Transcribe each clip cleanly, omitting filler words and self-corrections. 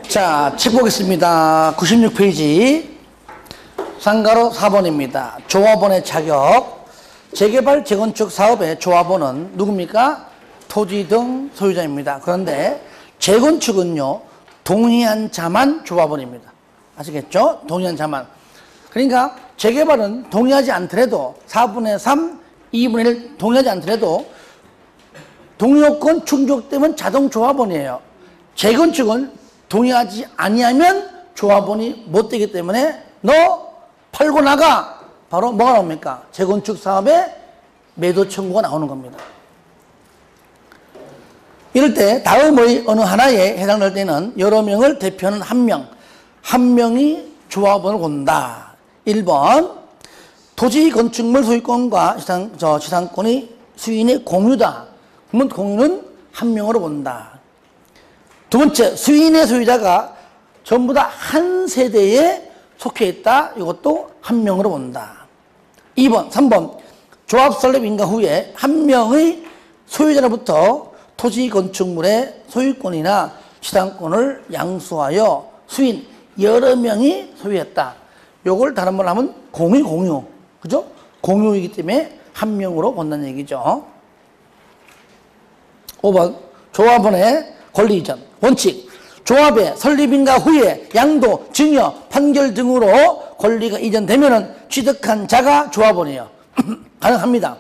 자, 책 보겠습니다. 96페이지. 상가로 4번입니다. 조합원의 자격. 재개발, 재건축 사업의 조합원은 누굽니까? 토지 등 소유자입니다. 그런데 재건축은요, 동의한 자만 조합원입니다. 아시겠죠? 동의한 자만. 그러니까 재개발은 동의하지 않더라도 4분의 3, 2분의 1 동의하지 않더라도 동의요건 충족되면 자동 조합원이에요. 재건축은 동의하지 아니하면 조합원이 못 되기 때문에 너 팔고 나가! 바로 뭐가 나옵니까? 재건축 사업에 매도 청구가 나오는 겁니다. 이럴 때 다음의 어느 하나에 해당될 때는 여러 명을 대표하는 한 명이 조합원을 곤다. 1번 토지 건축물 소유권과 지상권이 수인의 공유다. 그러면 공유는 한 명으로 본다. 두 번째, 수인의 소유자가 전부 다 한 세대에 속해 있다. 이것도 한 명으로 본다. 2번, 3번 조합 설립 인가 후에 한 명의 소유자로부터 토지 건축물의 소유권이나 지상권을 양수하여 수인 여러 명이 소유했다. 요걸 다른 말로 하면 공유. 그죠? 공유이기 때문에 한 명으로 본다는 얘기죠. 5번 조합원의 권리 이전 원칙. 조합의 설립인가 후에 양도, 증여, 판결 등으로 권리가 이전되면은 취득한 자가 조합원이에요. 가능합니다.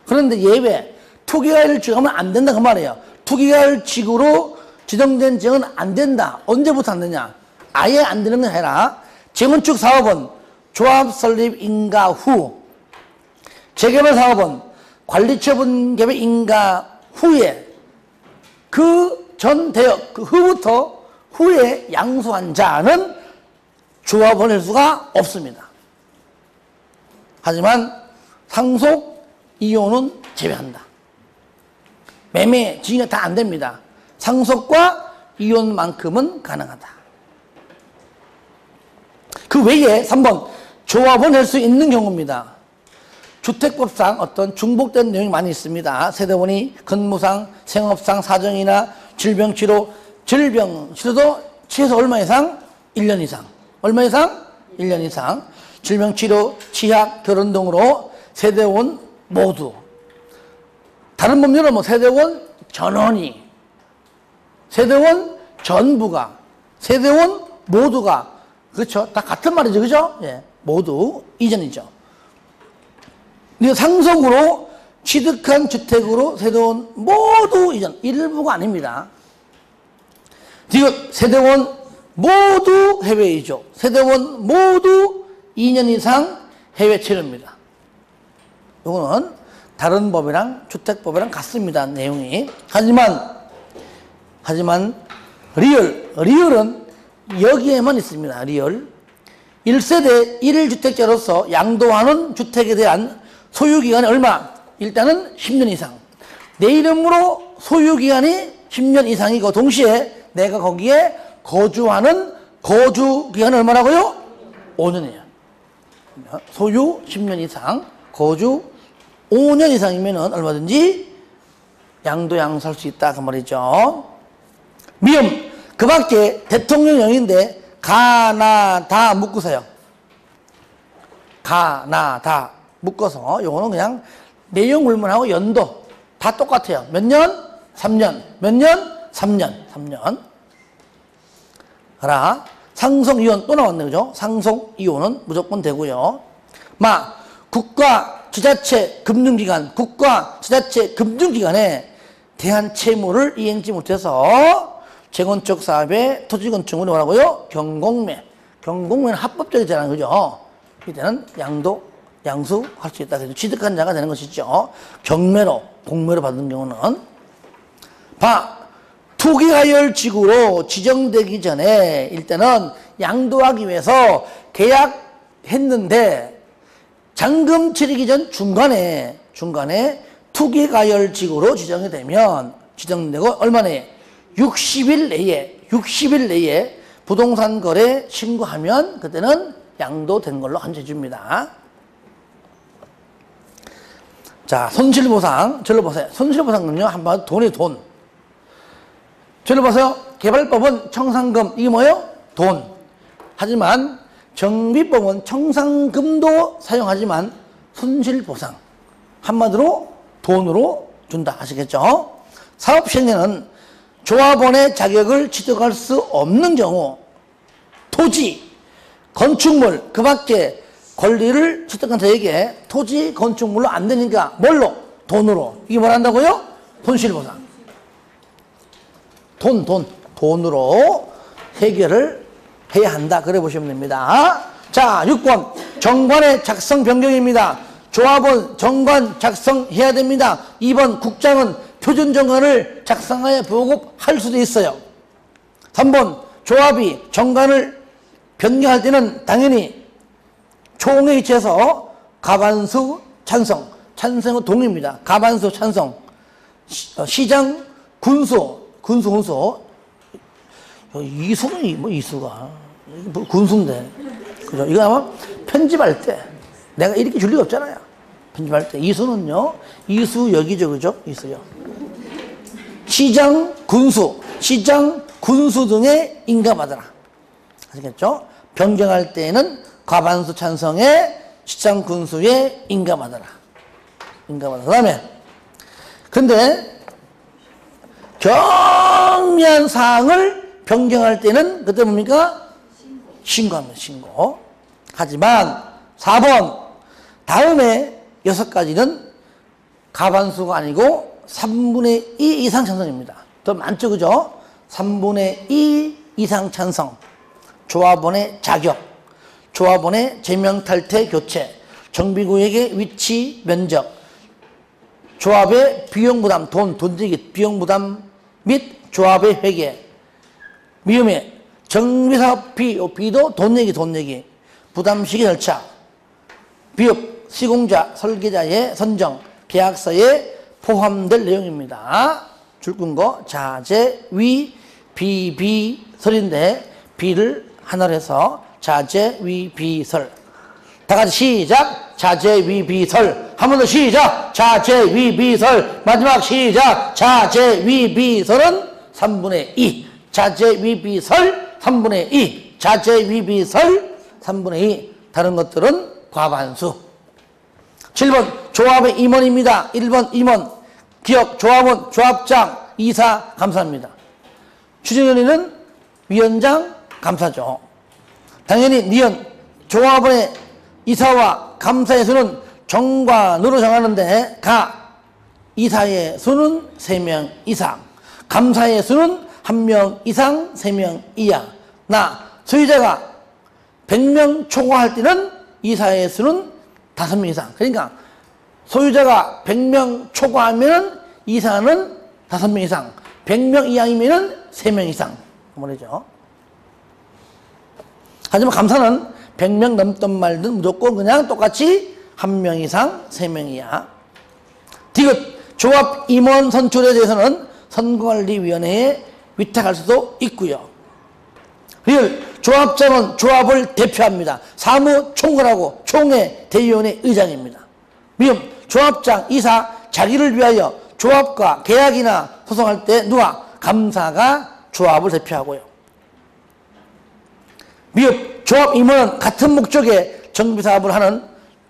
그런데 예외, 투기가를 지정하면 안 된다 그 말이에요. 투기가를 직으로 지정된 지역은 안 된다. 언제부터 안 되냐? 아예 안 되는 게 아니라 재건축 사업은 조합 설립 인가 후, 재개발 사업은 관리처분 개발 인가 후에 그 전 대역, 그 후부터 후에 양수한 자는 조합원을 할 수가 없습니다. 하지만 상속 이혼은 제외한다. 매매, 증여 다 안 됩니다. 상속과 이혼만큼은 가능하다. 그 외에 3번 조합원 할 수 있는 경우입니다. 주택법상 어떤 중복된 내용이 많이 있습니다. 세대원이 근무상, 생업상, 사정이나 질병치료, 질병치료도 최소 얼마 이상? 1년 이상. 얼마 이상? 1년 이상. 질병치료, 치약, 결혼 등으로 세대원 모두. 다른 법률은 뭐 세대원 전원이, 세대원 전부가, 세대원 모두가, 그렇죠? 다 같은 말이죠, 그죠? 예, 모두 이전이죠. 근데 상속으로 취득한 주택으로 세대원 모두 이전, 일부가 아닙니다. 지금 세대원 모두 해외 이주, 세대원 모두 2년 이상 해외 체류입니다. 이거는 다른 법이랑 주택법이랑 같습니다, 내용이. 하지만 리얼은 여기에만 있습니다. 리얼 1세대 1주택자로서 양도하는 주택에 대한 소유기간이 얼마? 일단은 10년 이상. 내 이름으로 소유기간이 10년 이상이고 동시에 내가 거기에 거주하는 거주기간이 얼마라고요? 5년이에요. 소유 10년 이상, 거주 5년 이상이면 얼마든지 양도 양수할 수 있다 그 말이죠. 미음, 그 밖에 대통령령인데 가나 다 묶으세요. 가나 다 묶어서 요거는 그냥 내용 물문하고 연도 다 똑같아요. 몇 년? 3년. 몇 년? 3년. 3년. 하나. 상속 이혼 또 나왔네, 그죠? 상속 이혼은 무조건 되고요. 국가 지자체 금융기관, 국가 지자체 금융기관에 대한 채무를 이행지 못해서 재건축 사업에 토지 건축물이 뭐라고요? 경공매는 합법적이잖아요, 그죠? 이때는 양수할 수 있다. 그래서 취득한 자가 되는 것이죠. 공매로 받은 경우는. 투기가열지구로 지정되기 전에 일단은 양도하기 위해서 계약했는데 잔금 치르기 전 중간에 투기가열지구로 지정이 되면 지정되고 얼마 내에 60일 내에 부동산 거래 신고하면 그때는 양도된 걸로 한정해 줍니다. 자, 손실보상, 절로 보세요. 손실보상은요, 한번 돈이 돈. 저를 보세요. 개발법은 청산금, 이게 뭐예요? 돈. 하지만 정비법은 청산금도 사용하지만 손실보상. 한마디로 돈으로 준다. 아시겠죠? 사업시행에는 조합원의 자격을 취득할 수 없는 경우 토지, 건축물, 그 밖에 권리를 취득한 자에게 토지, 건축물로 안 되니까 뭘로? 돈으로. 이게 뭘 한다고요? 손실보상. 돈으로 해결을 해야 한다. 그래 보시면 됩니다. 자, 6번. 정관의 작성 변경입니다. 조합은 정관 작성해야 됩니다. 2번. 국장은 표준 정관을 작성하여 보급할 수도 있어요. 3번. 조합이 정관을 변경할 때는 당연히 총회 위치에서 가반수 찬성. 찬성은 동의입니다. 가반수 찬성. 시장 군수. 이수는 뭐 이수가 군수인데, 그죠? 이거 아마 편집할 때 내가 이렇게 줄 리가 없잖아요. 편집할 때 이수는요, 이수역이죠, 그죠? 이수역. 시장 군수 등에 인가받아라. 아시겠죠? 변경할 때에는 과반수 찬성에 시장 군수에 인가받아라. 그 다음에 근데 경미한 사항을 변경할 때는 그때 뭡니까? 신고합니다. 신고. 하지만 4번 다음에 6가지는 가반수가 아니고 3분의 2 이상 찬성입니다. 더 많죠, 그죠? 3분의 2 이상 찬성. 조합원의 자격, 조합원의 제명탈퇴 교체, 정비구역의 위치 면적, 조합의 비용부담, 돈 들기 비용부담 및 조합의 회계, 미음에 정비사업 비도 돈 내기, 부담시기 절차, 비업, 시공자, 설계자의 선정, 계약서에 포함될 내용입니다. 줄 끈 거 자재, 위, 비설인데 비를 하나로 해서 자재, 위, 비설. 다 같이 시작. 자재, 위, 비설. 한 번 더 시작. 자재, 위, 비설. 마지막 시작. 자재, 위, 비설은 3분의 2. 자재, 위, 비설 3분의 2. 자재, 위, 비설 3분의 2. 다른 것들은 과반수. 7번 조합의 임원입니다. 1번 임원. 기업, 조합원, 조합장, 이사, 감사입니다. 추진위원회는 위원장, 감사죠. 당연히 니은, 조합원의 이사와 감사의 수는 정관으로 정하는데 이사의 수는 3명 이상, 감사의 수는 1명 이상, 3명 이하. 소유자가 100명 초과할 때는 이사의 수는 5명 이상. 그러니까 소유자가 100명 초과하면 이사는 5명 이상, 100명 이하이면 3명 이상. 그 말이죠. 하지만 감사는 100명 넘든 말든 무조건 그냥 똑같이 1명 이상, 3명 이하. 디귿, 조합 임원 선출에 대해서는 선거관리위원회에 위탁할 수도 있고요. 리을, 조합장은 조합을 대표합니다. 사무총괄하고 총회 대의원의 의장입니다. 미음, 조합장, 이사, 자기를 위하여 조합과 계약이나 소송할 때 누가? 감사가 조합을 대표하고요. 미흡, 조합 임원은 같은 목적의 정비사업을 하는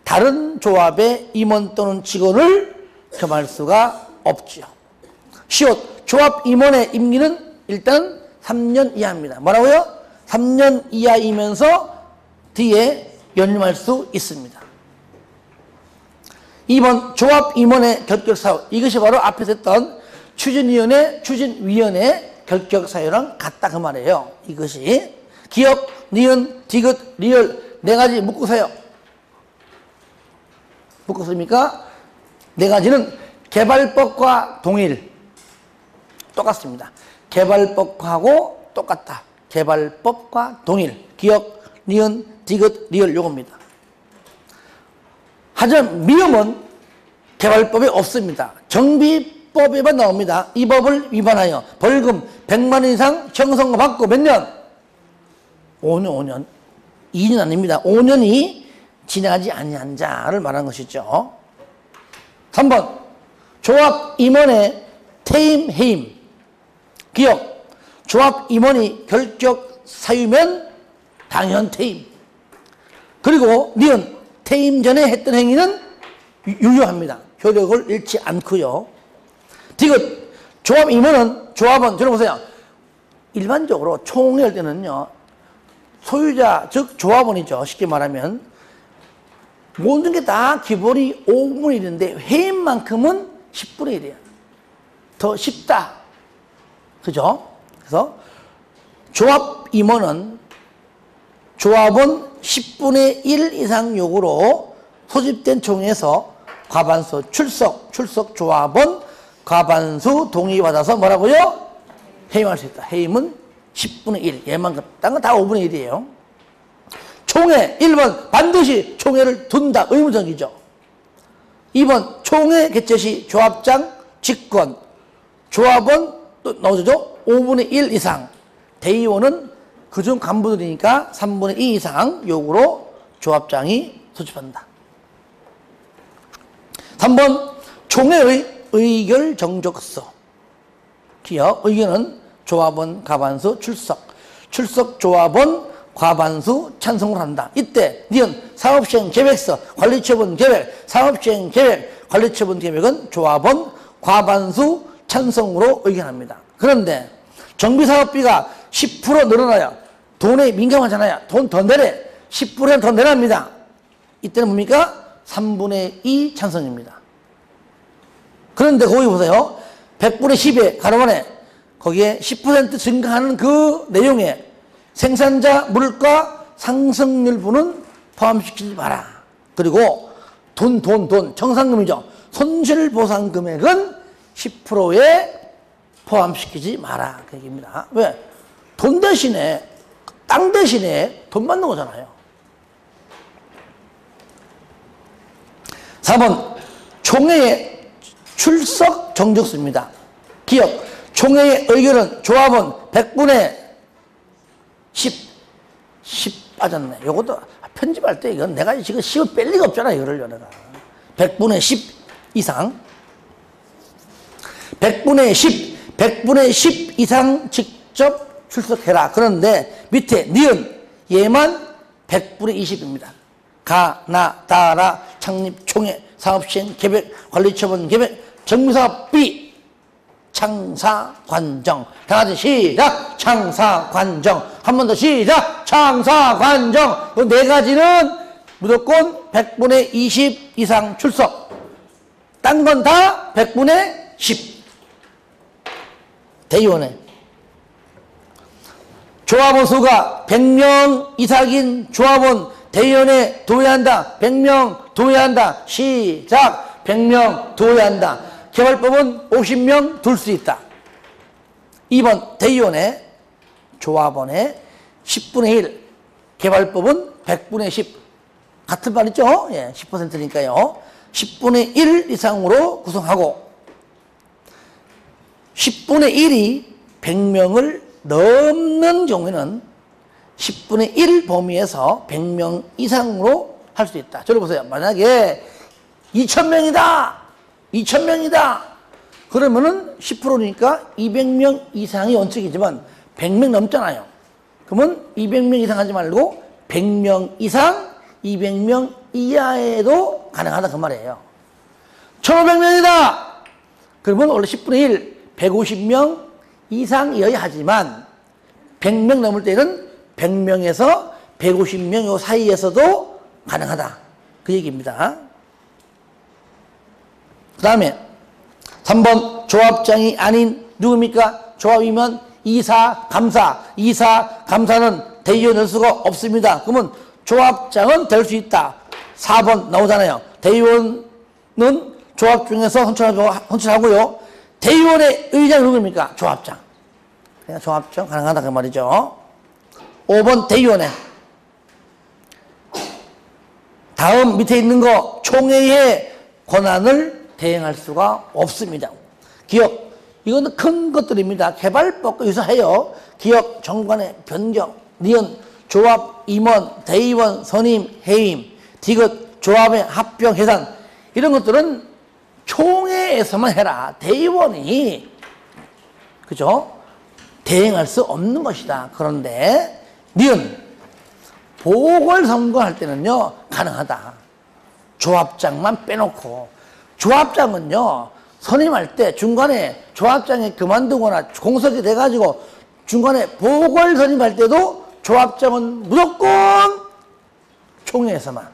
다른 조합의 임원 또는 직원을 겸할 수가 없지요. 시옷, 조합 임원의 임기는 일단 3년 이하입니다. 뭐라고요? 3년 이하이면서 뒤에 연임할 수 있습니다. 2번 조합 임원의 결격사유. 이것이 바로 앞에서 했던 추진위원회 결격사유랑 같다 그 말이에요. 이것이 기업, 니은, 디귿, 리을 4가지 묶으세요. 묶었습니까? 4가지는 개발법과 동일. 똑같습니다. 개발법하고 똑같다. 개발법과 동일. 기업, 니은, 디귿, 리을 요겁니다. 하지만 미음은 개발법에 없습니다. 정비법에만 나옵니다. 이 법을 위반하여 벌금 100만 원 이상 형성을 받고 몇 년? 5년. 2년 아닙니다. 5년이 지나지 아니한 자를 말하는 것이죠. 3번 조합 임원의 퇴임, 해임. 기업, 조합 임원이 결격 사유면 당연 퇴임. 그리고 니은 퇴임 전에 했던 행위는 유효합니다. 효력을 잃지 않고요. 디귿 조합 임원은 조합원 들어보세요. 일반적으로 총회 할 때는요. 소유자 즉 조합원이죠. 쉽게 말하면 모든 게 다 기본이 5분의 1인데 회의만큼은 10분의 1이에요. 더 쉽다. 그죠? 그래서 조합 임원은 조합원 10분의 1 이상 요구로 소집된 총회에서 과반수 출석 조합원 과반수 동의받아서 뭐라고요? 해임할 수 있다. 해임은 10분의 1. 얘만큼. 딴 건 다 5분의 1이에요. 총회 1번 반드시 총회를 둔다. 의무적이죠. 2번 총회 개최 시 조합장 직권 조합원 또 나오죠. 5분의 1 이상. 대의원은 그중 간부들이니까 3분의 2 이상 요구로 조합장이 소집한다. 3번 총회의 의결 정적서. 기억 의견은 조합원 과반수 출석 조합원 과반수 찬성을 한다. 이때 니은 사업시행 계획서 관리처분 계획 사업시행 계획 관리처분 계획은 조합원 과반수 찬성으로 의견합니다. 그런데 정비사업비가 10% 늘어나야 돈에 민감하잖아요. 돈 더 내래 10% 더 내랍니다. 이때는 뭡니까? 3분의 2 찬성입니다. 그런데 거기 보세요. 100분의 10에 가로만에 거기에 10% 증가하는 그 내용에 생산자 물가 상승률분은 포함시키지 마라. 그리고 돈 정상금이죠. 손실보상 금액은 10%에 포함시키지 마라. 그 얘기입니다. 왜? 돈 대신에 땅 대신에 돈 받는 거잖아요. 4번 총회의 출석 정적수입니다. 기억 총회의 의결은 조합원 100분의 10 빠졌네. 요것도 편집할 때 이건 내가 지금 10을 뺄 리가 없잖아. 이거를 내가 100분의 10 이상 100분의 10 이상 직접 출석해라. 그런데 밑에 니은 얘만 100분의 20입니다. 가, 나, 다라, 창립, 총회, 사업시행, 계획, 관리처분, 계획, 정비사업비, 창사, 관정. 다 같이 시작! 창사, 관정. 한 번 더 시작! 창사, 관정. 이 네 가지는 무조건 100분의 20 이상 출석. 딴 건 다 100분의 10. 대의원회. 조합원 수가 100명 이상인 조합원 대의원에 도의한다. 100명 도의한다. 시작. 100명 도의한다. 개발법은 50명 둘 수 있다. 2번 대의원에 조합원의 10분의 1. 개발법은 100분의 10. 같은 말이죠. 예, 10%니까요. 10분의 1 이상으로 구성하고 10분의 1이 100명을 넘는 경우에는 10분의 1 범위에서 100명 이상으로 할 수 있다. 저를 보세요. 만약에 2,000명이다. 2,000명이다. 그러면은 10%니까 200명 이상이 원칙이지만 100명 넘잖아요. 그러면 200명 이상 하지 말고 100명 이상, 200명 이하에도 가능하다 그 말이에요. 1,500명이다. 그러면 원래 10분의 1, 150명 이상이어야 하지만 100명 넘을 때는 100명에서 150명 요 사이에서도 가능하다. 그 얘기입니다. 그 다음에 3번 조합장이 아닌 누굽니까? 조합이면 이사, 감사. 이사, 감사는 대의원 될 수가 없습니다. 그러면 조합장은 될 수 있다. 4번 나오잖아요. 대의원은 조합 중에서 헌출하고요. 대의원의 의장이 누굽니까? 조합장. 그냥 조합장 가능하다 그 말이죠. 5번 대의원회. 다음 밑에 있는 거 총회의 권한을 대행할 수가 없습니다. 기억, 이거는 큰 것들입니다. 개발법과 유사해요. 기억, 정관의 변경, 니은, 조합, 임원, 대의원, 선임, 해임, 디귿, 조합의 합병, 해산 이런 것들은 총회에서만 해라. 대의원이 그죠? 대행할 수 없는 것이다. 그런데 니은 보궐선거할 때는요 가능하다. 조합장만 빼놓고, 조합장은요 선임할 때 중간에 조합장이 그만두거나 공석이 돼가지고 중간에 보궐선임할 때도 조합장은 무조건 총회에서만,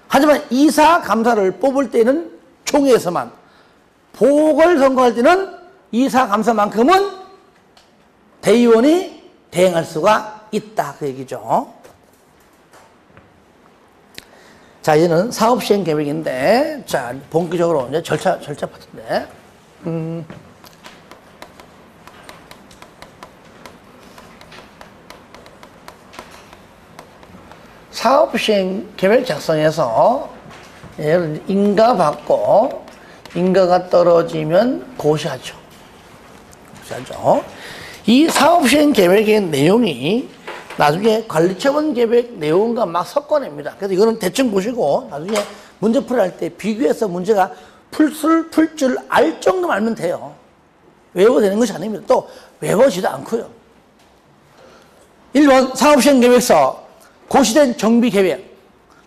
하지만 이사 감사를 뽑을 때는 총회에서만, 보궐선거할 때는 이사 감사만큼은 대의원이 대행할 수가 있다, 그 얘기죠. 자, 이제는 사업시행 계획인데, 자, 본격적으로 이제 절차 파트인데, 사업시행 계획 작성해서 인가 받고, 인가가 떨어지면 고시하죠. 이 사업시행 계획의 내용이 나중에 관리처분 계획 내용과 막 섞어냅니다. 그래서 이거는 대충 보시고 나중에 문제 풀이할 때 비교해서 문제가 풀 줄 알 정도만 알면 돼요. 외워야 되는 것이 아닙니다. 또 외워지도 않고요. 1번 사업시행계획서 고시된 정비계획,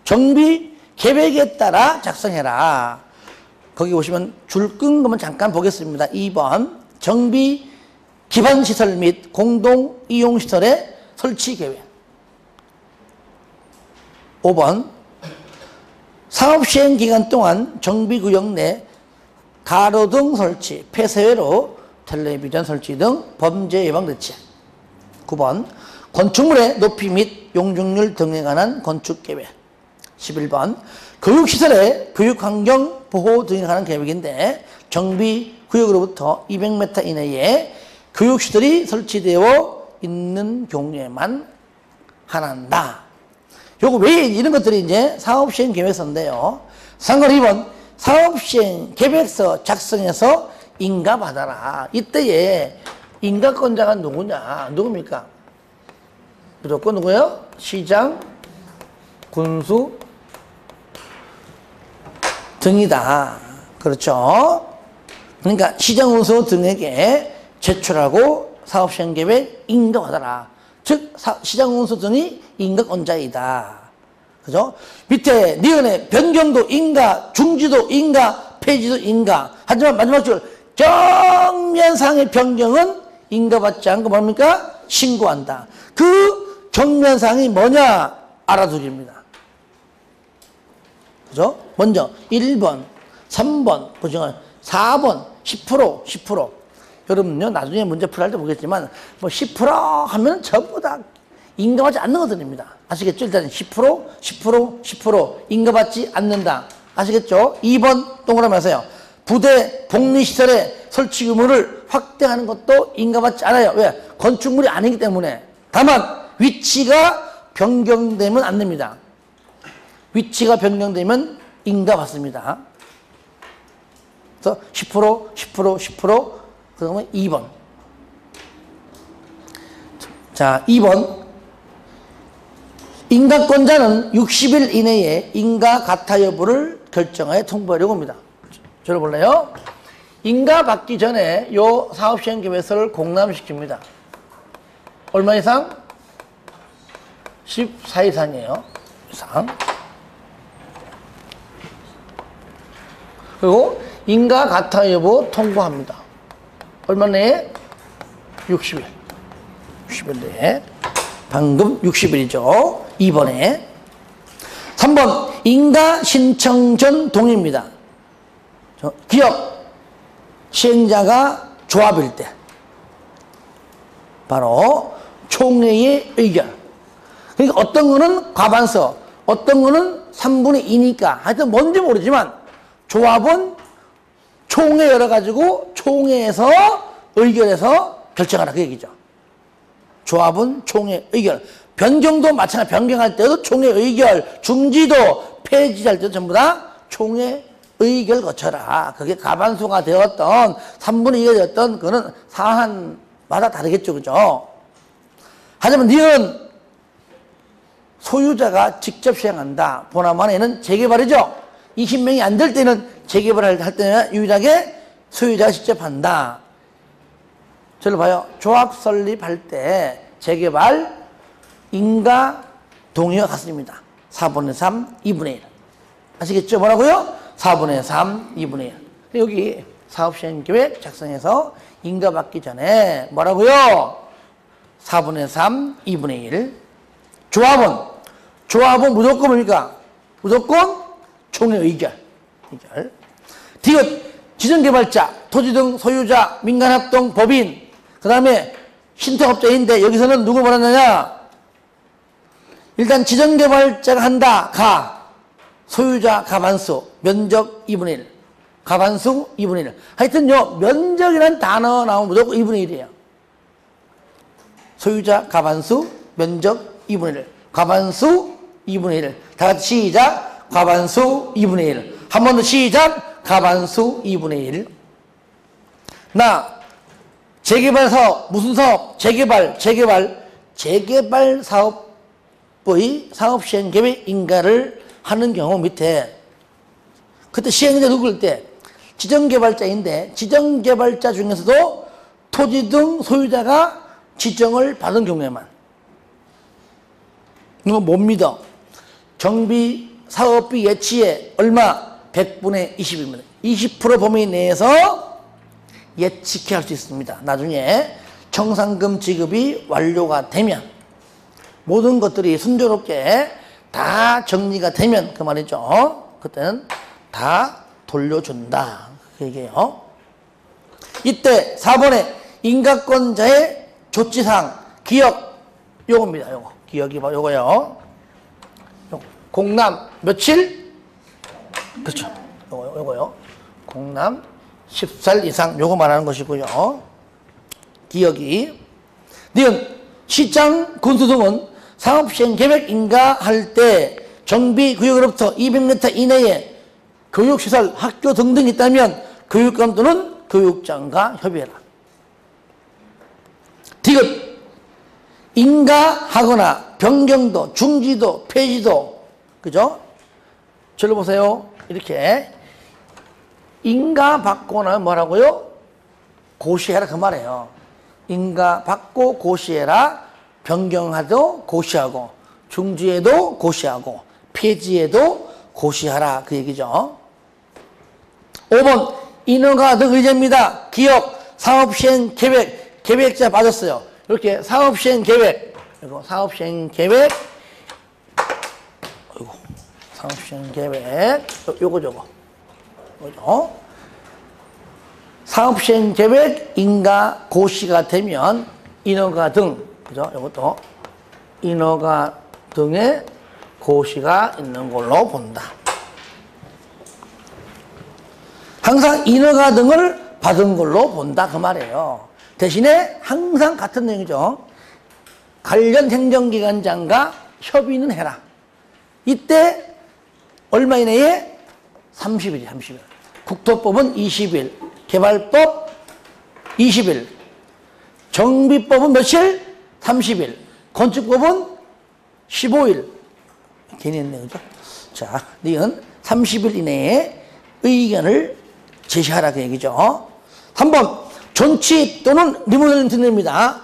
정비계획에 따라 작성해라. 거기 보시면 줄 끈 것만 잠깐 보겠습니다. 2번 정비 기반시설 및 공동이용시설의 설치계획. 5번 사업시행 기간 동안 정비구역 내 가로등 설치, 폐쇄회로 텔레비전 설치 등 범죄 예방 대책. 9번 건축물의 높이 및 용적률 등에 관한 건축계획. 11번 교육시설의 교육환경 보호 등에 관한 계획인데 정비구역으로부터 200m 이내에 교육시설이 설치되어 있는 경우에만 한한다. 요거 왜 이런 것들이 이제 사업시행 계획서인데요. 상관 2번 사업시행 계획서 작성해서 인가 받아라. 이때에 인가권자가 누구냐? 누굽니까? 무조건 누구예요? 시장, 군수 등이다. 그렇죠? 그러니까 시장, 군수 등에게 제출하고 사업시행계획 인가받아라. 즉 시장, 군수 등이 인가권자이다. 그죠? 밑에 니은에 변경도 인가, 중지도 인가, 폐지도 인가. 하지만 마지막 줄 정면상의 변경은 인가받지 않고 뭡니까? 신고한다. 그 정면상이 뭐냐? 알아두기입니다. 그죠? 먼저 1번, 3번, 4번, 10%. 여러분요, 나중에 문제 풀할 때 보겠지만, 뭐 10% 하면 전부 다 인가받지 않는 것들입니다. 아시겠죠? 일단 10% 인가받지 않는다. 아시겠죠? 2번 동그라미 하세요. 부대, 복리시설의 설치 규모를 확대하는 것도 인가받지 않아요. 왜? 건축물이 아니기 때문에. 다만, 위치가 변경되면 안 됩니다. 위치가 변경되면 인가받습니다. 그래서 10%, 그러면 2번. 자, 2번. 인가권자는 60일 이내에 인가 가타 여부를 결정하여 통보하려고 합니다. 들어볼래요? 인가 받기 전에 요 사업시행 계획서를 공람시킵니다. 얼마 이상? 14 이상이에요. 이상. 그리고 인가 가타 여부 통보합니다. 얼마 내에? 60일. 60일 내에. 방금 60일이죠. 2번에. 3번, 인가 신청 전 동의입니다. 기업, 시행자가 조합일 때. 바로 총회의 의견. 그러니까 어떤 거는 과반서, 어떤 거는 3분의 2니까. 하여튼 뭔지 모르지만 조합은 총회 열어가지고 총회에서 의결해서 결정하라. 그 얘기죠. 조합은 총회 의결. 변경도 마찬가지. 변경할 때도 총회 의결. 중지도 폐지할 때도 전부 다 총회 의결 거쳐라. 그게 과반수가 되었던 3분의 2가 되었던 그거는 사안마다 다르겠죠. 그죠? 하지만 니은 소유자가 직접 시행한다. 보나마나는 재개발이죠. 20명이 안 될 때는 재개발할 때는 유일하게 소유자가 직접 한다. 저를 봐요. 조합 설립할 때 재개발 인가 동의와 같습니다. 4분의 3, 2분의 1. 아시겠죠? 뭐라고요? 4분의 3, 2분의 1. 여기 사업시행계획 작성해서 인가 받기 전에 뭐라고요? 4분의 3, 2분의 1. 조합은 무조건 뭡니까? 무조건 총회 의결. 디귿 지정개발자, 토지 등 소유자, 민간합동, 법인, 그 다음에 신탁업자인데 여기서는 누구 말하느냐? 일단 지정개발자가 한다. 가. 소유자 가반수. 면적 2분의 1. 가반수 2분의 1. 하여튼요. 면적이라는 단어 나오면 무조건 2분의 1이에요. 소유자 가반수. 면적 2분의 1. 가반수 2분의 1. 다 같이 시작. 가반수 2분의 1. 한 번 더 시작. 가반수 2분의 1. 재개발 사업. 무슨 사업? 재개발 사업의 사업시행계획 인가를 하는 경우 밑에 그때 시행자 누구일 때 지정개발자인데 지정개발자 중에서도 토지 등 소유자가 지정을 받은 경우에만 이거 못 믿어. 정비 사업비 예치에 얼마? 100분의 20입니다. 20% 범위 내에서 예측해 할 수 있습니다. 나중에 정상금 지급이 완료가 되면 모든 것들이 순조롭게 다 정리가 되면 그 말이죠. 그때는 다 돌려준다. 그 얘기예요. 이때 4번에 인가권자의 조치사항 기억 요겁니다. 요거 기억이 바로 요거요. 공남 며칠? 그렇죠. 요거요. 공남 10살 이상 요거 말하는 것이고요. 기억이 니은 시장 군수 등은 사업시행계획 인가할 때 정비구역으로부터 200m 이내에 교육시설, 학교 등등 있다면 교육감 또는 교육장과 협의해라. 디귿 인가하거나 변경도, 중지도, 폐지도 그죠? 저를 보세요. 이렇게 인가받거나 뭐라고요? 고시해라 그 말이에요. 인가받고 고시해라. 변경하도 고시하고 중지해도 고시하고 폐지해도 고시하라 그 얘기죠. 5번 인허가 등 의제입니다. 기억 사업시행계획 계획자 빠졌어요. 이렇게 사업시행계획 이거 사업시행계획 아이고 사업시행계획 요거 사업시행계획 인가 고시가 되면 인허가 등 그죠? 이것도 인허가 등의 고시가 있는 걸로 본다. 항상 인허가 등을 받은 걸로 본다 그 말이에요. 대신에 항상 같은 내용이죠. 관련 행정기관장과 협의는 해라. 이때 얼마 이내에? 30일이 30일. 국토법은 20일, 개발법 20일, 정비법은 며칠? 30일, 건축법은 15일. 괜히 했네, 그죠? 자, 니은 30일 이내에 의견을 제시하라 그 얘기죠. 3번, 존치 또는 리모델링 등입니다.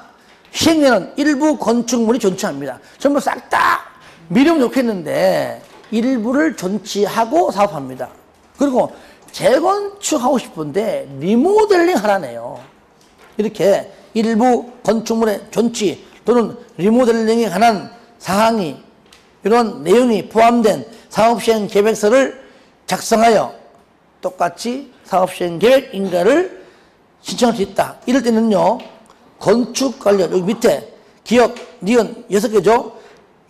시행령은 일부 건축물이 존치합니다. 전부 싹 다 미루면 좋겠는데 일부를 존치하고 사업합니다. 그리고 재건축하고 싶은데 리모델링 하라네요. 이렇게 일부 건축물의 존치 또는 리모델링에 관한 사항이 이런 내용이 포함된 사업시행 계획서를 작성하여 똑같이 사업시행 계획 인가를 신청할 수 있다. 이럴 때는요. 건축 관련 여기 밑에 기억, 니은 6개죠.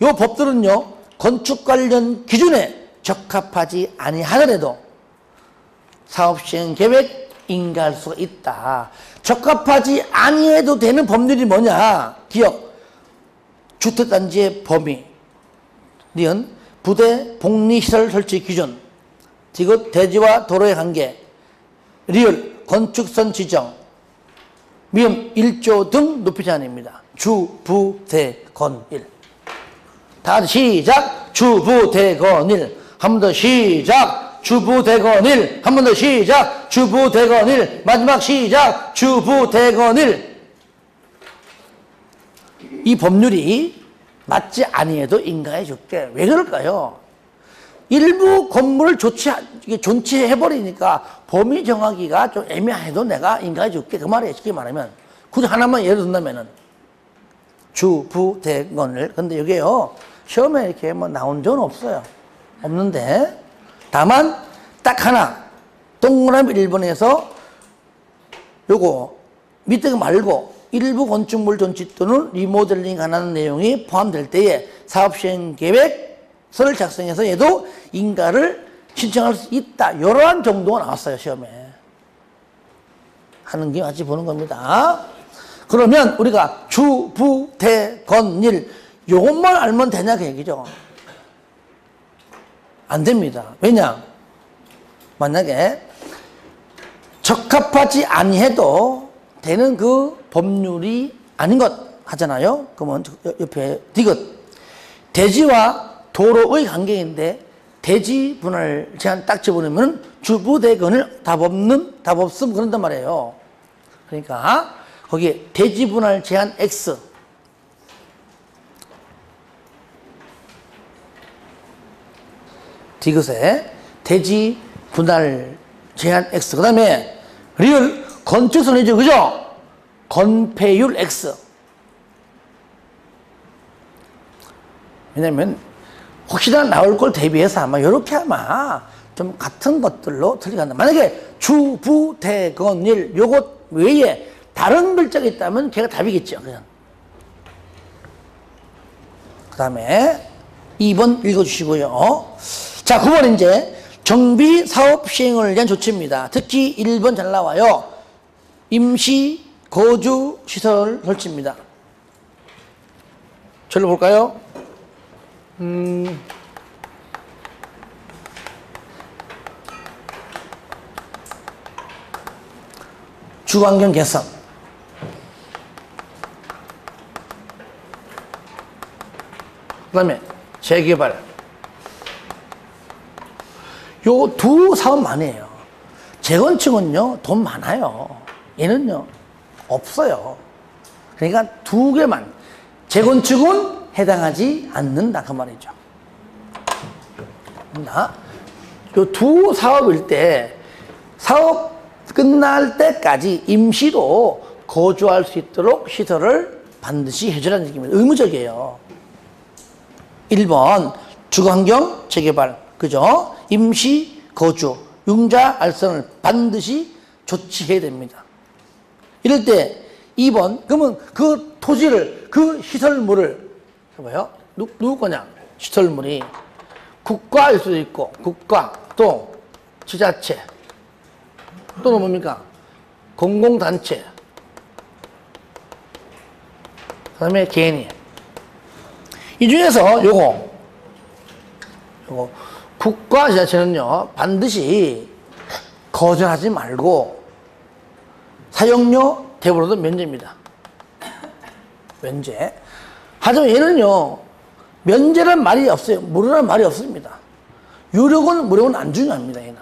요 법들은요. 건축 관련 기준에 적합하지 아니하더라도 사업시행 계획 인가할 수가 있다. 적합하지 아니해도 되는 법률이 뭐냐? 기억, 주택단지의 범위, 니은 부대 복리시설 설치 기준, 디귿 대지와 도로의 관계, 리을 건축선 지정, 미음 1조 등 높이 제한입니다. 주, 부, 대, 건, 일. 다 같이 시작. 주, 부, 대, 건, 일. 한 번 더 시작. 주, 부, 대, 건, 일. 한 번 더 시작. 주, 부, 대, 건, 일. 마지막 시작. 주, 부, 대, 건, 일. 이 법률이 맞지 아니해도 인가해 줄게. 왜 그럴까요? 일부 건물을 존치해버리니까 범위 정하기가 좀 애매해도 내가 인가해 줄게. 그 말이에요. 쉽게 말하면. 굳이 하나만 예를 든다면은. 주, 부, 대, 건을. 근데 이게요, 시험에 이렇게 뭐 나온 적은 없어요. 없는데, 다만, 딱 하나, 동그라미 1번에서 요거, 밑에 거 말고, 일부 건축물 존치 또는 리모델링 하는 내용이 포함될 때에 사업시행 계획서를 작성해서 얘도 인가를 신청할 수 있다. 이러한 정도가 나왔어요, 시험에. 하는 게 같이 보는 겁니다. 그러면 우리가 주, 부, 대, 건, 일 요것만 알면 되냐 그 얘기죠. 안 됩니다. 왜냐? 만약에 적합하지 아니해도 되는 그 법률이 아닌 것 하잖아요. 그러면 옆에 디귿. 대지와 도로의 관계인데 대지 분할 제한 딱 집어넣으면 주부 대건을 답 없음 그런단 말이에요. 그러니까 거기에 대지 분할 제한 X 디귿에 대지 분할 제한 X 그 다음에 리을 건축선이죠. 그죠? 건폐율 X. 왜냐면 혹시나 나올 걸 대비해서 아마 이렇게 아마 좀 같은 것들로 틀리간다. 만약에 주, 부, 대, 건, 일 요것 외에 다른 글자가 있다면 걔가 답이겠죠. 그냥. 그 다음에 2번 읽어주시고요. 자, 9번 이제 정비 사업 시행을 위한 조치입니다. 특히 1번 잘 나와요. 임시 거주 시설 설치입니다. 절로 볼까요? 주환경 개선. 그 다음에 재개발. 요 두 사업만 해요. 재건축은요, 돈 많아요. 얘는요, 없어요. 그러니까 두 개만. 재건축은 해당하지 않는다. 그 말이죠. 요 두 사업일 때, 사업 끝날 때까지 임시로 거주할 수 있도록 시설을 반드시 해주라는 얘기입니다. 의무적이에요. 1번, 주거환경 재개발. 그죠? 임시 거주, 융자 알선을 반드시 조치해야 됩니다. 이럴 때 2번, 그러면 그 토지를, 그 시설물을, 뭐예요? 누구 거냐? 시설물이 국가일 수도 있고, 국가, 또 지자체, 또는 뭡니까? 공공단체, 그 다음에 개인이. 이 중에서 요거, 국가 지자체는요, 반드시 거절하지 말고 사용료 대부로도 면제입니다. 면제. 하지만 얘는요, 면제란 말이 없어요. 무료란 말이 없습니다. 유료건, 무료건 안 중요합니다. 얘는.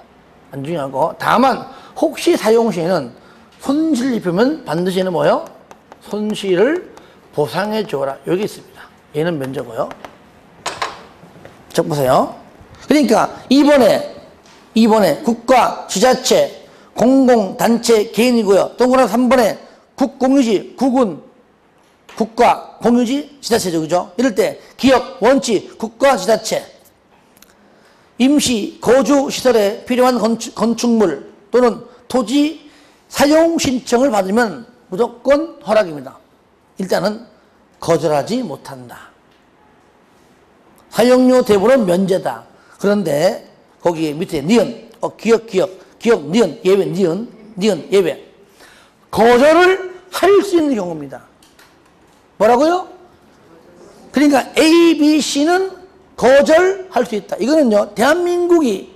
안 중요하고. 다만, 혹시 사용 시에는 손실 입으면 반드시 얘는 뭐예요? 손실을 보상해 줘라. 여기 있습니다. 얘는 면제고요. 적 보세요. 그러니까 2번에 국가, 지자체, 공공단체, 개인이고요. 동그라미 3번에 국공유지, 국은, 국가, 공유지, 지자체죠. 그죠? 이럴 때 기업, 원칙, 국가, 지자체, 임시, 거주시설에 필요한 건축물 또는 토지 사용 신청을 받으면 무조건 허락입니다. 일단은 거절하지 못한다. 사용료 대부는 면제다. 그런데 거기 밑에 니은, 기억, 니은, 예외, 니은, 예외. 거절을 할 수 있는 경우입니다. 뭐라고요? 그러니까 A, B, C는 거절할 수 있다. 이거는요, 대한민국이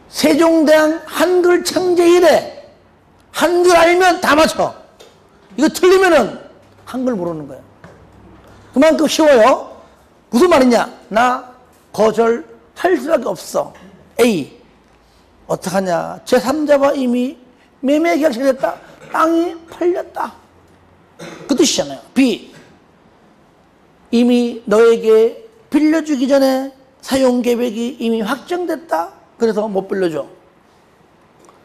세종대왕 한글 창제 이래 한글 알면 다 맞춰. 이거 틀리면은 한글 모르는 거예요. 그만큼 쉬워요. 무슨 말이냐? 나 거절할 수밖에 없어. A. 어떡하냐? 제3자와 이미 매매 계약이 됐다. 땅이 팔렸다. 그 뜻이잖아요. B. 이미 너에게 빌려주기 전에 사용 계획이 이미 확정됐다. 그래서 못 빌려줘.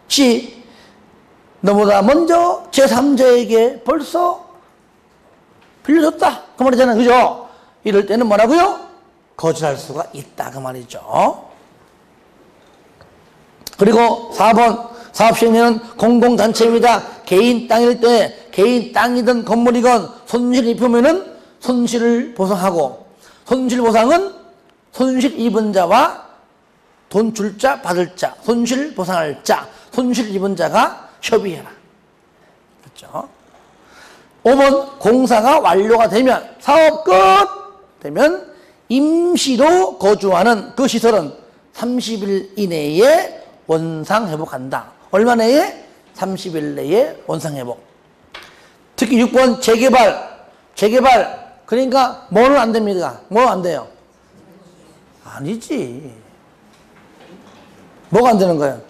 C. 너보다 먼저 제3자에게 벌써 빌려줬다. 그 말이잖아요. 그죠? 이럴 때는 뭐라고요? 거절할 수가 있다. 그 말이죠. 그리고 4번. 사업시행령은 공공단체입니다. 개인 땅일 때 개인 땅이든 건물이건 손실 입으면은 손실을 보상하고, 손실 보상은 손실 입은 자와 돈 줄 자, 받을 자, 손실 보상할 자, 손실 입은 자가 협의해라. 그렇죠? 5번 공사가 완료가 되면, 사업 끝 되면 임시로 거주하는 그 시설은 30일 이내에 원상회복한다. 얼마 내에? 30일 내에 원상회복. 특히 6번 재개발. 그러니까 뭐는 안 됩니다. 뭐 안 돼요? 아니지. 뭐가 안 되는 거예요?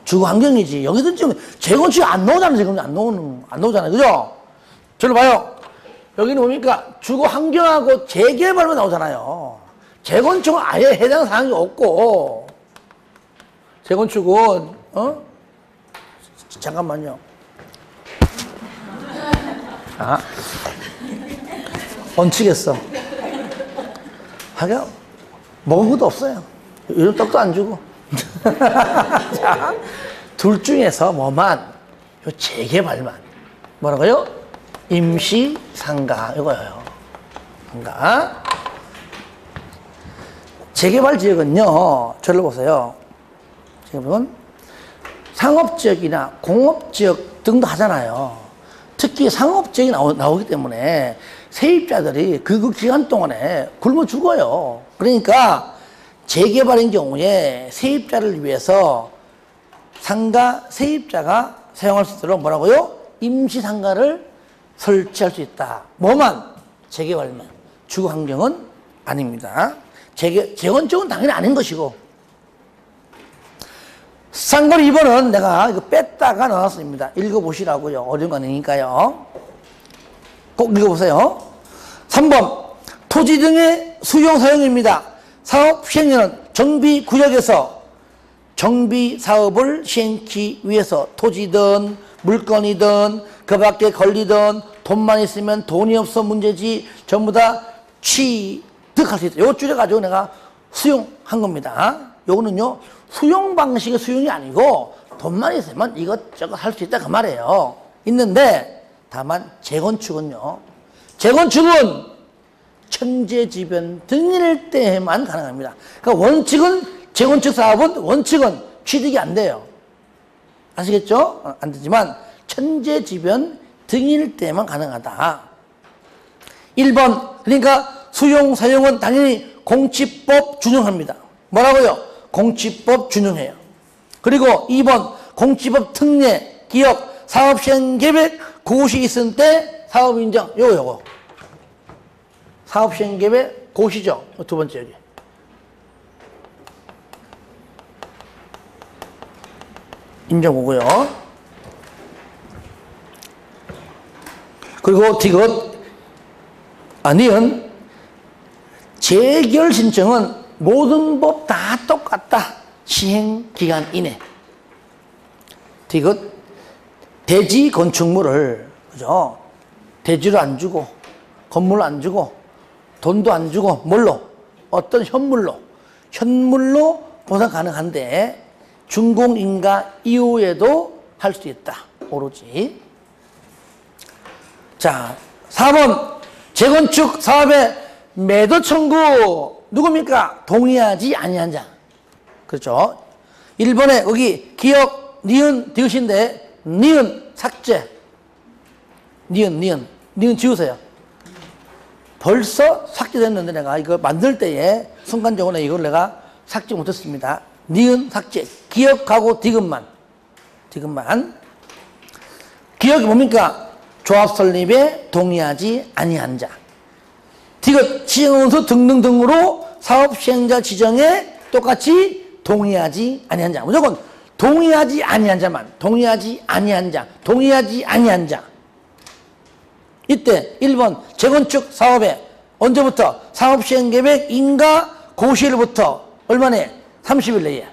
주거 환경이지. 여기도 지금 재건축 안 나오잖아요. 지금 안 나오잖아요. 그죠? 저를 봐요. 여기는 뭡니까? 주거 환경하고 재개발만 나오잖아요. 재건축은 아예 해당 사항이 없고, 재건축은, 잠깐만요. 얹히겠어. 하긴, 먹은 것도 없어요. 요즘 떡도 안 주고. 자, 둘 중에서 뭐만, 요 재개발만. 뭐라고요? 임시 상가. 이거예요. 상가. 재개발 지역은요, 저를 보세요. 재개발은 상업지역이나 공업지역 등도 하잖아요. 특히 상업지역이 나오기 때문에 세입자들이 그 기간 동안에 굶어 죽어요. 그러니까 재개발인 경우에 세입자를 위해서 상가 세입자가 사용할 수 있도록 뭐라고요? 임시상가를 설치할 수 있다. 뭐만? 재개발만. 주거 환경은 아닙니다. 재건축은 당연히 아닌 것이고. 상권 2번은 내가 이거 뺐다가 나왔습니다. 읽어보시라고요. 어려운 거 아니니까요. 꼭 읽어보세요. 3번. 토지 등의 수용 사용입니다. 사업 시행령은 정비구역에서 정비사업을 시행하기 위해서 토지든 물건이든 그 밖에 걸리든 돈만 있으면 돈이 없어 문제지 전부 다 취득할 수 있다. 요거 줄여가지고 내가 수용한 겁니다. 요거는요, 수용 방식의 수용이 아니고 돈만 있으면 이것저것 할 수 있다 그 말이에요. 있는데 다만 재건축은요, 재건축은 천재지변 등일 때만 가능합니다. 그러니까 원칙은, 재건축 사업은 원칙은 취득이 안 돼요. 아시겠죠? 안 되지만 천재지변 등일 때만 가능하다. 1번, 그러니까 수용 사용은 당연히 공치법 준용합니다. 뭐라고요? 공치법 준용해요. 그리고 2번, 공치법 특례, 기억, 사업시행계획, 고시 있을 때 사업인정. 요거. 사업시행계획, 고시죠. 두 번째 여기. 인정 오고요. 그리고 디귿, 니은, 재결 신청은 모든 법 다 똑같다. 시행기간 이내. 디귿, 대지 건축물을, 그죠? 대지로 안 주고, 건물로 안 주고, 돈도 안 주고, 뭘로? 어떤 현물로 보상 가능한데, 준공인가 이후에도 할 수 있다. 오로지. 자, 4번. 재건축 사업의 매도 청구. 누굽니까? 동의하지 아니한 자. 그렇죠? 1번에 여기 기억, 니은, 디귿인데, 니은 삭제. 니은 지우세요. 벌써 삭제됐는데 내가 이거 만들 때에 순간적으로 이걸 내가 삭제 못했습니다. 니은 삭제. 기억하고 디귿만. 기억이 뭡니까? 조합 설립에 동의하지 아니한 자. 디귿, 시행원서 등등등으로 사업 시행자 지정에 똑같이 동의하지 아니한 자. 무조건 동의하지 아니한 자만. 동의하지 아니한 자. 이때 1번 재건축 사업에 언제부터? 사업시행계획 인가 고시일부터 얼마네? 30일 내에.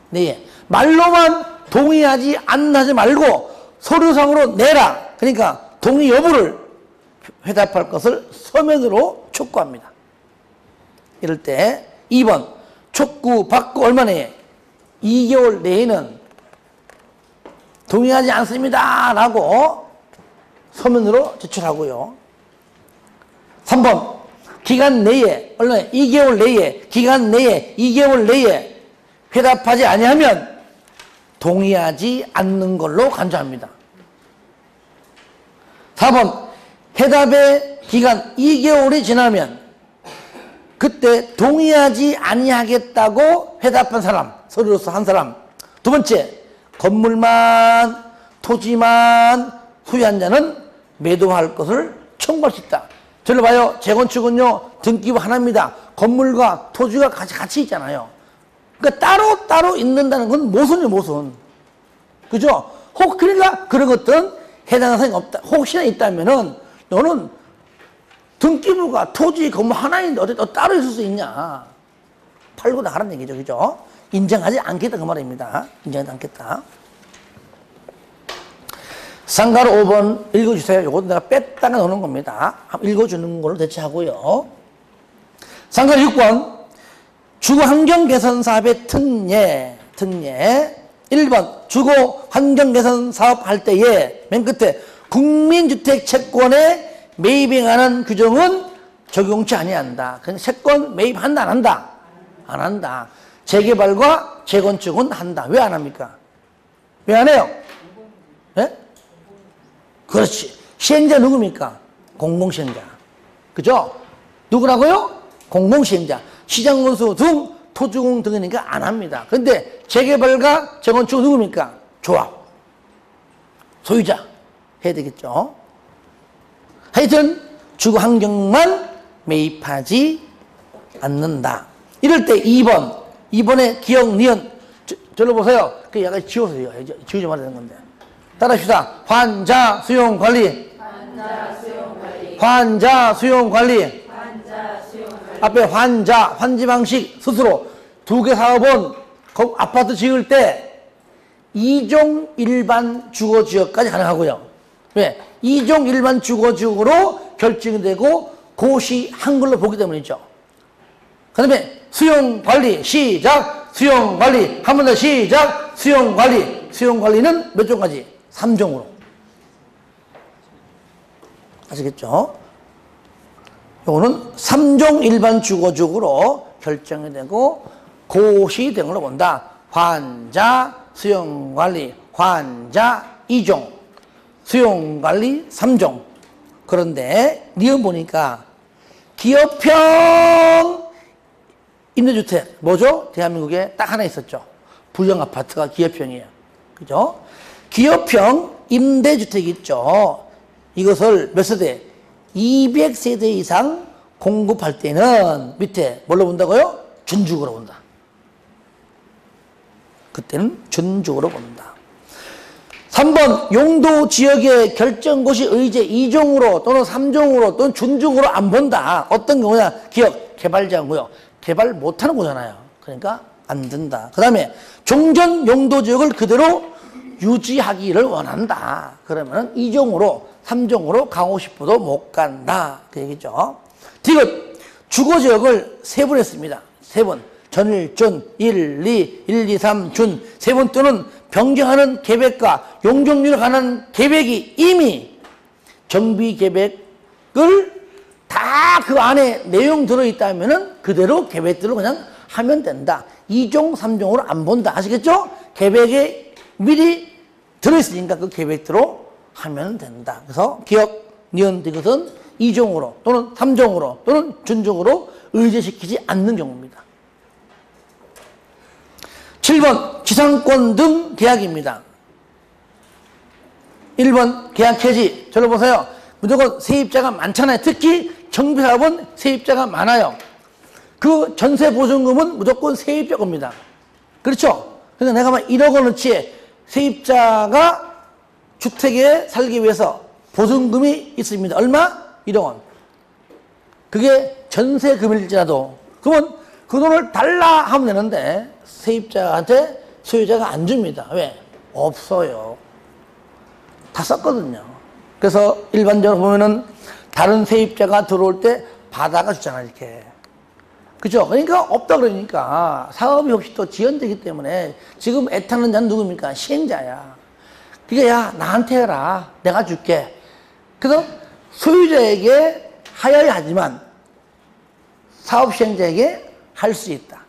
내에. 말로만 동의하지 않지 말고 서류상으로 내라. 그러니까 동의 여부를 회답할 것을 서면으로 촉구합니다. 이럴 때 2번 촉구 받고 얼마 내에? 2개월 내에는 동의하지 않습니다 라고 서면으로 제출하고요. 3번 기간 내에 얼마 2개월 내에 기간 내에 2개월 내에 회답하지 아니하면 동의하지 않는 걸로 간주합니다. 4번 회답의 기간 2개월이 지나면 그때 동의하지 아니하겠다고 회답한 사람, 서류로서 한 사람. 두 번째, 건물만, 토지만 소유한 자는 매도할 것을 청구할 수 있다. 저를 봐요. 재건축은요, 등기부 하나입니다. 건물과 토지가 같이 있잖아요. 그러니까 따로 있는다는 건 모순이에요, 모순. 그죠? 그러니까 그런 것들은 해당하는 사람이 없다. 혹시나 있다면은 너는 등기부가 토지 건물 하나인데 어떻게 따로 있을 수 있냐. 팔고 나가라는 얘기죠. 그죠? 인정하지 않겠다. 그 말입니다. 인정하지 않겠다. 상가로 5번 읽어주세요. 이것도 내가 뺐다가 넣는 겁니다. 읽어주는 걸로 대체하고요. 상가로 6번 주거 환경 개선 사업의 특례. 1번 주거 환경 개선 사업 할 때에 맨 끝에 국민주택 채권에 매입에 관한 규정은 적용치 아니한다. 그냥 채권 매입한다 안 한다? 안 한다. 재개발과 재건축은 한다. 왜 안 합니까? 왜 안 해요? 네? 그렇지. 시행자 누굽니까? 공공시행자. 그죠? 누구라고요? 공공시행자. 시장건수 등 토지공 등이니까 안 합니다. 그런데 재개발과 재건축은 누굽니까? 조합. 소유자. 해야 되겠죠? 하여튼 주거 환경만 매입하지 않는다. 이럴 때 2번에 기억, 니은. 저를 보세요. 그 약간 지워서요. 지우지 말아야 되는 건데. 따라합시다. 환자 수용 관리. 환자 수용 관리. 앞에 환지 방식 스스로 2개 사업은 아파트 지을 때 2종 일반 주거지역까지 가능하고요. 왜? 2종 일반 주거지역으로 결정되고 고시 한글로 보기 때문이죠. 그 다음에 수용관리 시작. 수용관리 한 번 더 시작. 수용관리. 수용관리는 몇 종까지? 3종으로. 아시겠죠? 이거는 3종 일반 주거지역으로 결정이 되고 고시 등으로 본다. 환자 수용관리 환자 2종 수용관리 3종. 그런데 니은 보니까 기업형 임대주택 뭐죠? 대한민국에 딱 하나 있었죠. 부정아파트가 기업형이에요. 그죠? 기업형 임대주택 있죠. 이것을 몇 세대? 200세대 이상 공급할 때는 밑에 뭘로 본다고요? 준축으로 본다. 그때는 준축으로 본다. 3번 용도 지역의 결정고시 의제 2종으로 또는 3종으로 또는 준축으로 안 본다. 어떤 경우냐? 기업 개발자고요. 개발 못하는 거잖아요. 그러니까 안 된다. 그 다음에 종전 용도 지역을 그대로 유지하기를 원한다. 그러면 2종으로 3종으로 가고 싶어도 못 간다. 그 얘기죠. 디귿 주거지역을 세분했습니다. 세분. 전일준, 1, 2, 3, 준. 세분 또는 변경하는 계획과 용적률에 관한 계획이 이미 정비 계획을 다 그 안에 내용 들어있다면 그대로 계획대로 그냥 하면 된다. 2종, 3종으로 안 본다. 아시겠죠? 계획에 미리 들어있으니까 그 계획대로 하면 된다. 그래서 기억, 니은, 디귿은 2종으로 또는 3종으로 또는 준종으로 의제시키지 않는 경우입니다. 7번 지상권 등 계약입니다. 1번 계약 해지. 저를 보세요. 무조건 세입자가 많잖아요. 특히 정비사업은 세입자가 많아요. 그 전세보증금은 무조건 세입자 겁니다. 그렇죠? 그러니까 내가 막 1억 원어치의 세입자가 주택에 살기 위해서 보증금이 있습니다. 얼마? 1억 원. 그게 전세금일지라도 그러면 그 돈을 달라 하면 되는데 세입자한테 소유자가 안 줍니다. 왜? 없어요. 다 썼거든요. 그래서 일반적으로 보면은 다른 세입자가 들어올 때 받아가 주잖아요. 이렇게. 그죠? 그러니까 없다 그러니까 사업이 없이 또 지연되기 때문에 지금 애타는 자는 누굽니까? 시행자야. 그게 야 나한테 해라. 내가 줄게. 그래서 소유자에게 하여야 하지만 사업시행자에게 할 수 있다.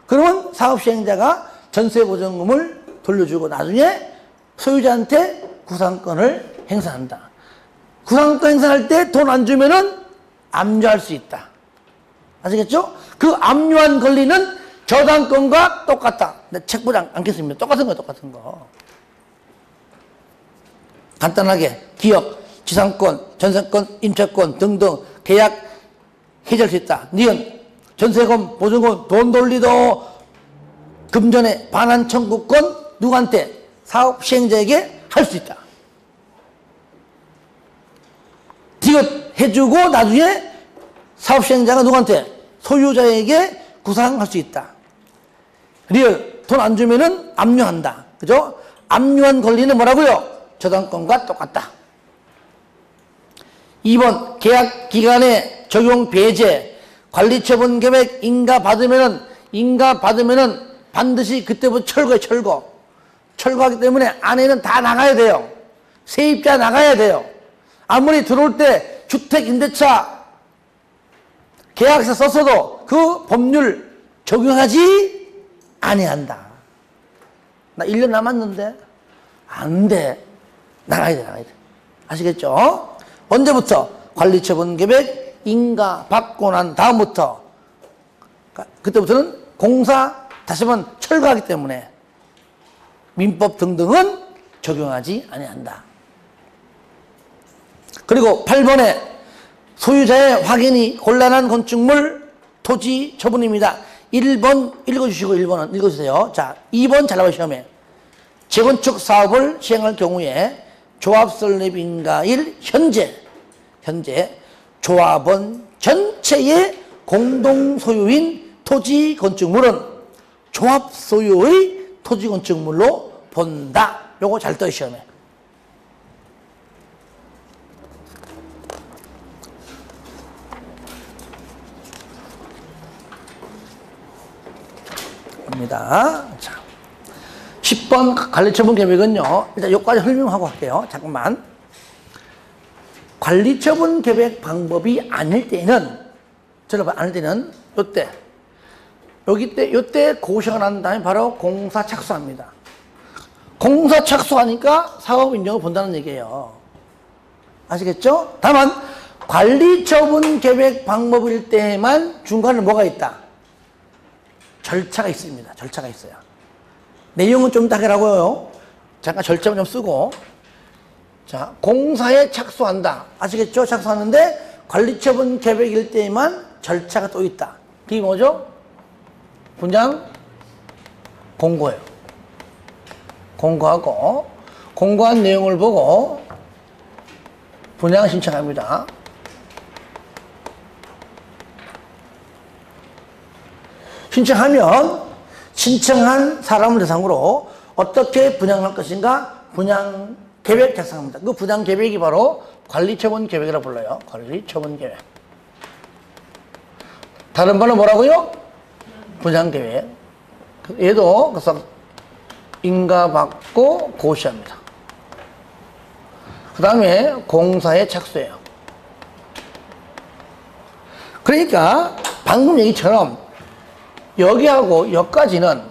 그러면 사업시행자가 전세보증금을 돌려주고 나중에 소유자한테 구상권을 행사한다. 구상권 행사할 때 돈 안 주면은 압류할 수 있다. 아시겠죠? 그 압류한 권리는 저당권과 똑같다. 책 보지 않겠습니다. 똑같은 거, 똑같은 거. 간단하게 기업, 지상권, 전세권, 임차권 등등 계약 해지할 수 있다. 니은 전세금, 보증금, 돈 돌리도 금전의 반환 청구권 누구한테? 사업 시행자에게 할 수 있다. 디귿 해주고 나중에 사업 시행자가 누구한테? 소유자에게 구상할 수 있다. 리을 돈 안 주면은 압류한다. 그죠? 압류한 권리는 뭐라고요? 저당권과 똑같다. 2번 계약 기간에 적용 배제 관리처분 계획 인가 받으면은 반드시 그때부터 철거해. 철거하기 때문에 안에는 다 나가야 돼요. 세입자 나가야 돼요. 아무리 들어올 때 주택 임대차 계약서 썼어도 그 법률 적용하지 아니한다. 나 1년 남았는데 안 돼. 나가야 돼. 아시겠죠? 언제부터? 관리처분 계획 인가 받고 난 다음부터. 그때부터는 공사 다시 한번 철거하기 때문에 민법 등등은 적용하지 아니한다. 그리고 8번에 소유자의 확인이 곤란한 건축물 토지 처분입니다. 1번 읽어주시고 1번은 읽어주세요. 자, 2번 잘 나와요 시험에. 재건축 사업을 시행할 경우에 조합 설립 인가일 현재 조합원 전체의 공동 소유인 토지 건축물은 조합 소유의 토지 건축물로 본다. 요거 잘 떠요 시험에. 입니다. 자, 10번 관리처분 계획은요. 일단 여기까지 설명하고 할게요. 잠깐만. 관리처분 계획 방법이 아닐 때는 요때 고시가 난 다음에 바로 공사 착수합니다. 공사 착수하니까 사업 인정을 본다는 얘기예요. 아시겠죠? 다만 관리처분 계획 방법일 때만 중간에 뭐가 있다? 절차가 있습니다. 절차가 있어요. 내용은 좀 이따 하라고요. 잠깐 절차만 좀 쓰고. 자, 공사에 착수한다. 아시겠죠? 착수하는데 관리처분 계획일 때만 절차가 또 있다. 그게 뭐죠? 분양 공고예요. 공고하고 공고한 내용을 보고 분양 신청합니다. 신청하면 신청한 사람을 대상으로 어떻게 분양할 것인가 분양 계획 작성합니다. 그 분양 계획이 바로 관리처분 계획이라고 불러요. 관리처분 계획. 다른 번은 뭐라고요? 분양 계획. 얘도 그래서 인가받고 고시합니다. 그 다음에 공사에 착수해요. 그러니까 방금 얘기처럼 여기하고 여기까지는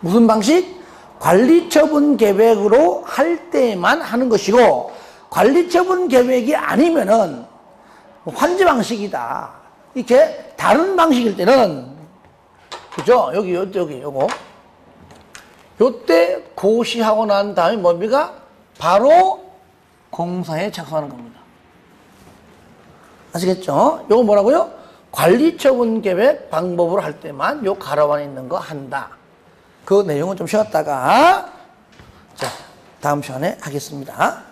무슨 방식? 관리처분 계획으로 할 때만 하는 것이고 관리처분 계획이 아니면은 환지 방식이다. 이렇게 다른 방식일 때는 그죠? 요거 요때 고시하고 난 다음에 뭡니까? 바로 공사에 착수하는 겁니다. 아시겠죠? 요거 뭐라고요? 관리처분 계획 방법으로 할 때만 요 가로 안에 있는 거 한다. 그 내용은 좀 쉬었다가 자 다음 시간에 하겠습니다.